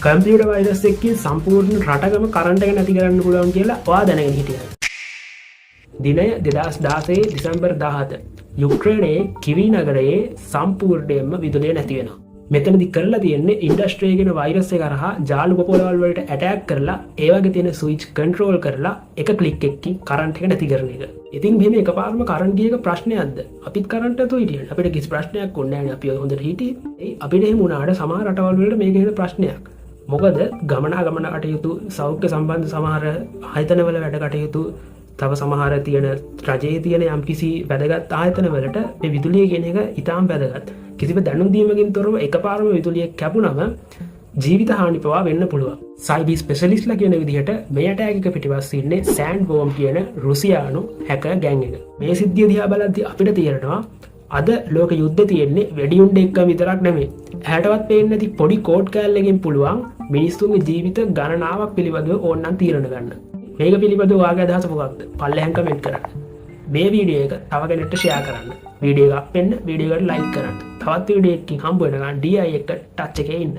Computer virus එකකින් සම්පූර්ණ රටකම current එක නැති කරන්න පුළුවන් කියලා ඔයා දැනගෙන හිටියද? දිනය 2016 දෙසැම්බර් 17 යුක්‍රේනයේ කිවි නගරයේ සම්පූර්ණයෙන්ම විදුලිය නැති වෙනවා. මෙතනදි කරලා තියෙන්නේ ඉන්ඩස්ට්‍රි එකේ වෛරස් එක කරහා ජාල උපපොළවල් වලට ඇටැක් කරලා ඒ වගේ තියෙන ස්විච් කන්ට්‍රෝල් කරලා එක ක්ලික් එකකින් කරන්ට් එක නැති කරන එක. ඉතින් මෙහෙම එකපාරම කරන්ට් ගියක ප්‍රශ්නයක්ද? අපිත් කරන්ට් නැතුව හිටියේ. අපිට කිසි ප්‍රශ්නයක් වුණේ නැහැ. අපි හොඳට හිටියේ. අපිට එහෙම වුණාට සමහර රටවල් වලට මේක වෙන ප්‍රශ්නයක්. මොකද ගමන කටයුතු සෞඛ්‍ය සම්බන්ධ සමහර ආයතනවල වැඩ කටයුතු තව සමහර තියෙන රජයේ තියෙන යම්කිසි වැදගත් ආයතනවලට මේ විදුලිය කියන එක ඉතාම වැදගත්. කිසිම දැනුම් දීමකින් තොරව එකපාරම විදුලිය කැපුණම ජීවිත හානි පවා වෙන්න පුළුවන්. සයිබර් ස්පෙෂලිස්ට්ලා කියන විදිහට මේ ඇටැක් එක පිටිපස්සේ ඉන්නේ සෑන්ඩ්වෝම් කියන රුසියානු හැකර් ගෑන් එක. මේ සිද්ධිය දිහා බලද්දී අපිට තේරෙනවා අද ලෝක යුද්ධ තියෙන්නේ වෙඩිඋණ්ඩ එක්ක විතරක් නෙමෙයි. ඇහැටවත් පේන්නේ නැති පොඩි කෝඩ් කෑල්ලකින් පුළුවන් මිනිස්සුන්ගේ ජීවිත ගණනාවක් පිළිබඳව ඕනනම් තීරණ ගන්න. මේක පිළිබඳව ඔයාගේ අදහස මොකක්ද? පල්ලෙහාන් කමෙන්ට් කරන්න. මේ වීඩියෝ එක තව කෙනෙක්ට ෂෙයා කරන්න. වීඩියෝ එක අපෙන්න වීඩියෝ එකට ලයික් කරන්න. තවත් වීඩියෝ එකකින් හම්බ වෙනකන් DI එක්ක ටච් එකේ ඉන්න.